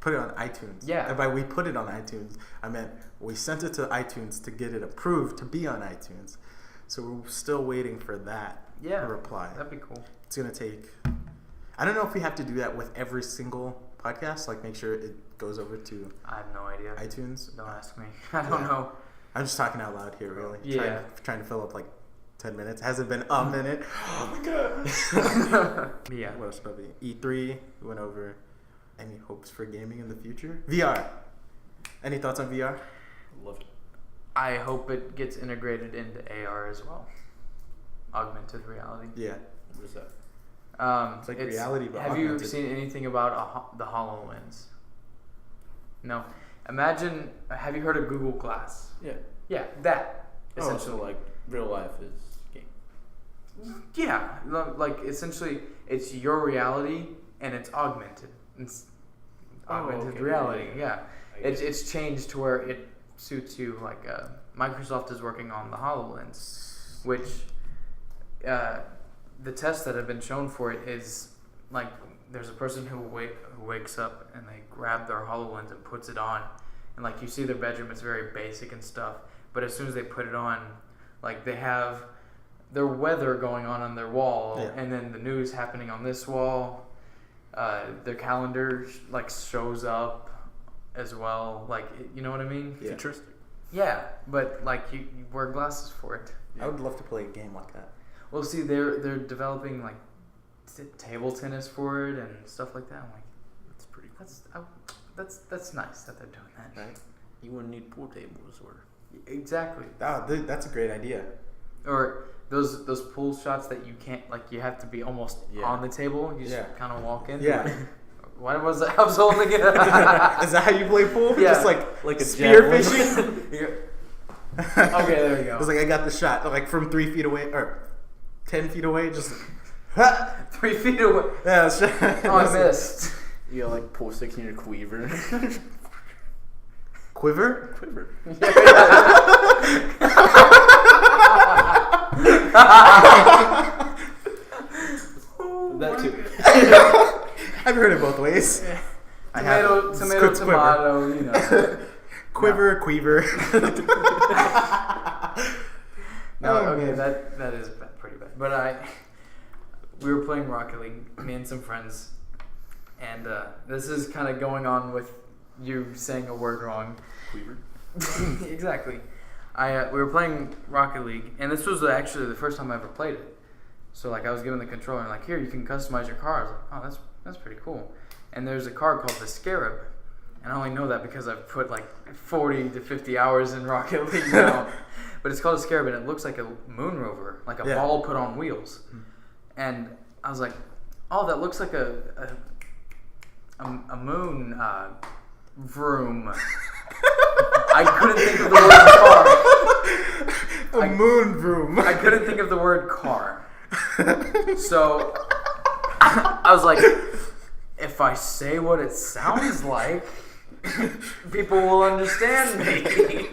put it on iTunes. Yeah. And by we put it on iTunes, I meant we sent it to iTunes to get it approved to be on iTunes. So we're still waiting for that reply. That'd be cool. It's gonna take. I don't know if we have to do that with every single podcast. Like, make sure it goes over to I have no idea. iTunes. Don't ask me. I don't know. I'm just talking out loud here, really. Yeah. Trying to fill up like 10 minutes. It hasn't been a minute. Oh my god. Yeah. What else probably? E3 we went over. Any hopes for gaming in the future? VR. Any thoughts on VR? Love it. I hope it gets integrated into AR as well. Augmented reality. Yeah. What is that? It's like reality, but have you augmented. seen anything about the HoloLens? No. Imagine. Have you heard of Google Glass? Yeah. Yeah, that. Oh, Essentially. so like real life is game. Yeah, like essentially, it's your reality and it's augmented. It's augmented reality. Yeah, it's changed to where it suits you. Like Microsoft is working on the HoloLens, which the tests that have been shown for it is like there's a person who wakes up and they grab their HoloLens and puts it on, and like you see their bedroom, it's very basic and stuff. But as soon as they put it on, like they have their weather going on their wall, and then the news happening on this wall. Their calendar like shows up as well. Like, you know what I mean? Yeah. Futuristic. Yeah, but like you wear glasses for it. I would love to play a game like that. Well, see, they're developing like table tennis for it and stuff like that. I'm like, That's pretty cool. That's nice that they're doing that. Right? You wouldn't need pool tables or... Exactly. Oh, that's a great idea. Or those pool shots that you can't, like, you have to be almost on the table. You just kind of walk in. Yeah. Why was I was holding it? Is that how you play pool? Yeah. Just like a spear javelin. fishing? Okay, there you go. It was like I got the shot, like from 3 feet away or 10 feet away, just 3 feet away. Yeah, Oh, I missed. You got like pool sticks in your quiver. Quiver? Quiver. That too. I've heard it both ways. Yeah. I Tomato, you know. Quiver. No, okay, that is pretty bad. But we were playing Rocket League, me and some friends, and this is kind of going on with you saying a word wrong. Quiver. Exactly. We were playing Rocket League, and this was actually the first time I ever played it. So like I was given the controller and like, here, you can customize your car. I was like, oh, that's pretty cool. And there's a car called the Scarab, and I only know that because I've put like 40 to 50 hours in Rocket League now. But it's called a Scarab, and it looks like a moon rover, like a ball put on wheels. And I was like, oh, that looks like a moon vroom. I couldn't think of the word car. Moon vroom. I couldn't think of the word car. So I was like, if I say what it sounds like, people will understand me.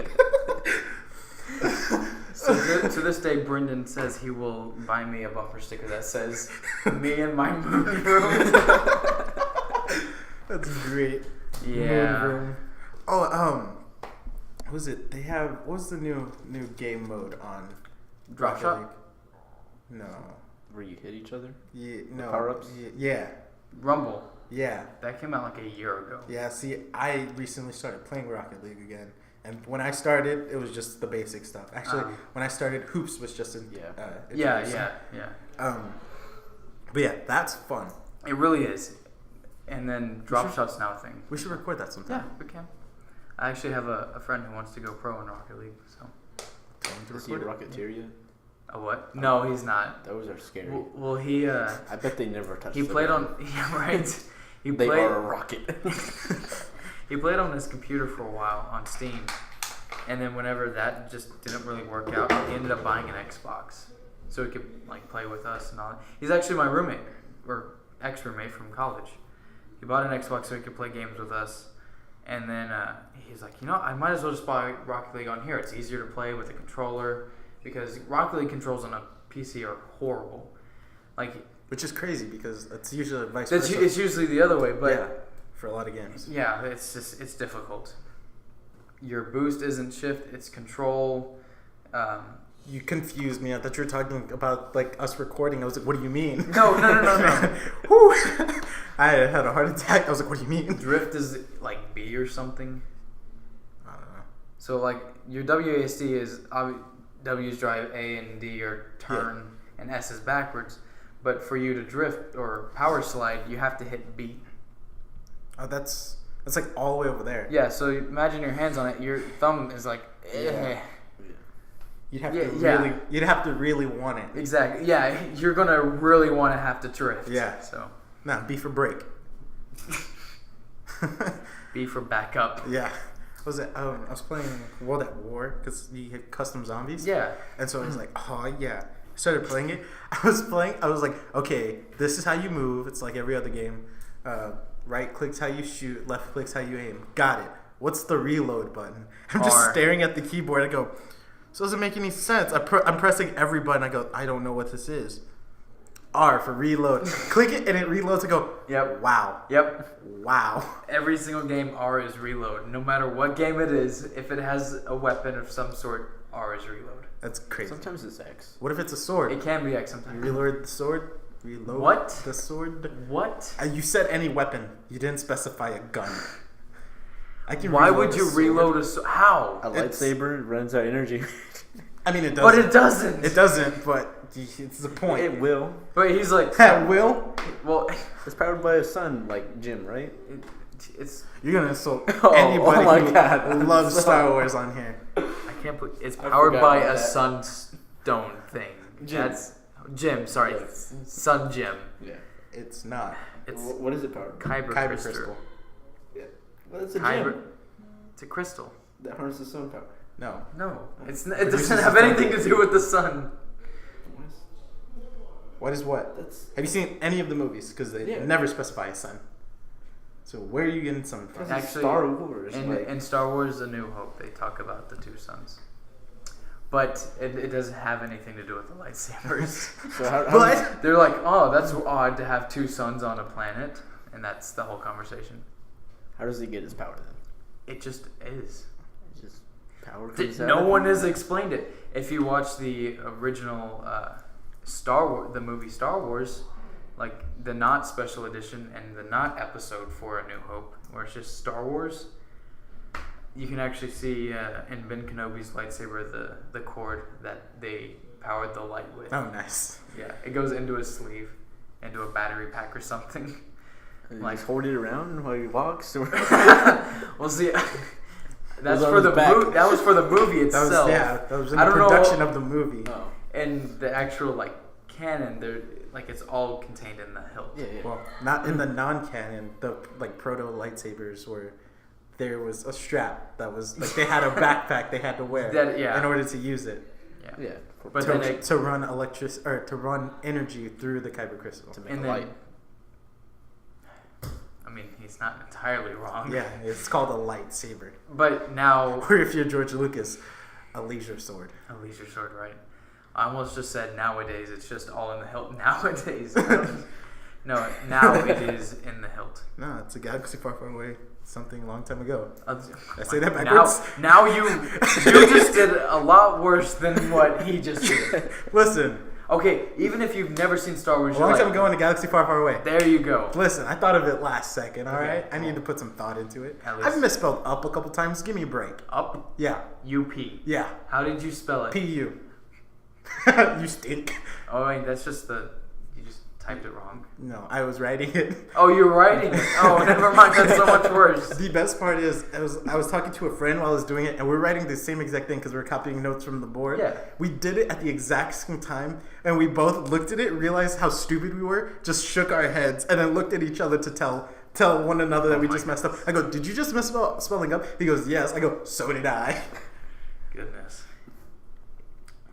So to this day, Brendan says he will buy me a bumper sticker that says, me and my moon room. That's great. Yeah. Moon vroom. Oh, what was it? What was the new game mode on Drop Shot? League? No. Where you hit each other? Yeah, no. Power-ups? Yeah. Rumble. Yeah. That came out like a year ago. Yeah, see, I recently started playing Rocket League again. And when I started, it was just the basic stuff. Actually, when I started, Hoops was just in. Yeah. But yeah, that's fun. It really is. And then Drop Shot's now a thing. We should record that sometime. Yeah, we can. I actually have a friend who wants to go pro in Rocket League, so. Tell him to Is he a record it. Rocketeer yet? A what? No, he's not. Those are scary. Well, he. I bet they never touched. He played on. Yeah, right. They are a rocket. He played on his computer for a while on Steam, and then whenever that just didn't really work out, he ended up buying an Xbox so he could like play with us and all that. He's actually my roommate or ex-roommate from college. He bought an Xbox so he could play games with us, and then he's like, I might as well just buy Rocket League on here. It's easier to play with a controller because Rocket League controls on a PC are horrible. Which is crazy because it's usually vice versa. It's usually the other way, but yeah, for a lot of games. Yeah, it's difficult. Your boost isn't shift; it's control. You confused me. I thought you were talking about like us recording. I was like, "What do you mean?" No. Whew. I had a heart attack. I was like, "What do you mean?" Drift is like B or something. I don't know. So like your WASD is W's drive, A and D are turn, and S is backwards. But for you to drift or power slide, you have to hit B. Oh, that's like all the way over there. Yeah. So imagine your hands on it. Your thumb is like. Yeah. You'd have to really want it. Exactly. Yeah, you're gonna really want to have to drift. Yeah. So. Nah, B for break. B for backup. Yeah. Was it? I was playing World at War because you hit custom zombies. Yeah. And so I was like, oh yeah. I started playing it. I was like, okay, this is how you move. It's like every other game. Right click's how you shoot, left click's how you aim. Got it. What's the reload button? I'm just R. staring at the keyboard. I go, this doesn't make any sense. I'm pressing every button. I go, I don't know what this is. R for reload. Click it and it reloads. I go, Yep. wow. Yep. Wow. Every single game, R is reload. No matter what game it is, if it has a weapon of some sort, R is reload. That's crazy. Sometimes it's X. What if it's a sword? It can be X You sometimes. reload the sword? Reload What? the sword? What? You said any weapon. You didn't specify a gun. I can Why reload would you sword. reload a sword? How? A It's- lightsaber runs out of energy. I mean, it doesn't. But it doesn't. It doesn't, but it's the point. It will. But he's like, At will? well, It's powered by a sun, like Jim, right? it's. You're going to insult Oh, anybody oh my who God. loves So- Star Wars on here. I can't believe it's I powered forgot by about a that. sunstone thing. Jim. That's Jim. Sorry, Yes. Sun Jim. Yeah. It's not. It's What is it powered by? Kyber, Kyber crystal. crystal. Well, it's a Kyber. gem It's a crystal. that harnesses sun power. No. No, it Produces doesn't have the anything thunder. to do with the sun. What is what? That's Have you seen any of the movies? Because they Yeah. never specify a sun. So where are you getting sun from? Actually, Star Wars. In Star Wars: A New Hope, they talk about the two suns, but it doesn't have anything to do with the lightsabers. So how But They're like, oh, that's odd to have two suns on a planet, and that's the whole conversation. how does he get his power then? It just is. It's just power comes out. No one has explained it. If you watch the original the movie Star Wars, like the not special edition and the not episode for A New Hope, where it's just Star Wars, you can actually see in Ben Kenobi's lightsaber the cord that they powered the light with. oh, nice. Yeah, it goes into his sleeve, into a battery pack or something. And Like- just hold it around while he walks. Or We'll see. That's on for his the back. that was for the movie That was itself. that was in I the don't know- production of the movie. oh. And the actual like canon, they're like it's all contained in the hilt. Yeah. Well, not in the non-canon. The like proto lightsabers where there was a strap that was like they had a backpack they had to wear Yeah. in order to use it Yeah. But to, then it, to run to run energy through the kyber crystal. To make and a then, light. I mean, he's not entirely wrong. Yeah, it's called a lightsaber. But now, Or if you're George Lucas, a laser sword. a laser sword, right? I almost just said nowadays. It's just all in the hilt nowadays. No, now it is in the hilt. No, it's a galaxy far, far away. Something a long time ago. Did I say that backwards? Now you just did a lot worse than what he just did. Listen, Okay, even if you've never seen Star Wars, a you're long like, time ago in a galaxy far, far away. there you go. Listen, I thought of it last second, Okay, alright? I cool. need to put some thought into it. At least. I've misspelled up a couple times. Give me a break. Up, Yeah. U-P. Yeah. How did you spell it? P-U. You stink. Oh, wait, that's just you just typed it wrong. No, I was writing it. Oh, you're writing it. Oh, never mind. That's so much worse. The best part is, I was talking to a friend while I was doing it, and we're writing the same exact thing because we're copying notes from the board. Yeah. We did it at the exact same time, and we both looked at it, realized how stupid we were, just shook our heads, and then looked at each other to tell one another that we just messed up. I go, did you just mess up spelling up? He goes, yes. I go, so did I. Goodness.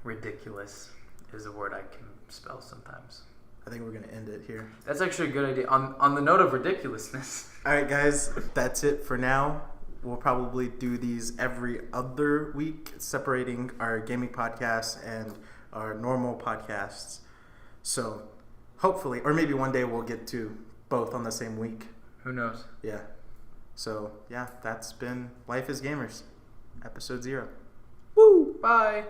Ridiculous is a word I can spell sometimes. I think we're going to end it here. That's actually a good idea. On the note of ridiculousness. All right, guys, that's it for now. We'll probably do these every other week, separating our gaming podcasts and our normal podcasts. So hopefully, or maybe one day we'll get to both on the same week. Who knows? Yeah. So, yeah, that's been Life is Gamers, episode 0. Woo! Bye!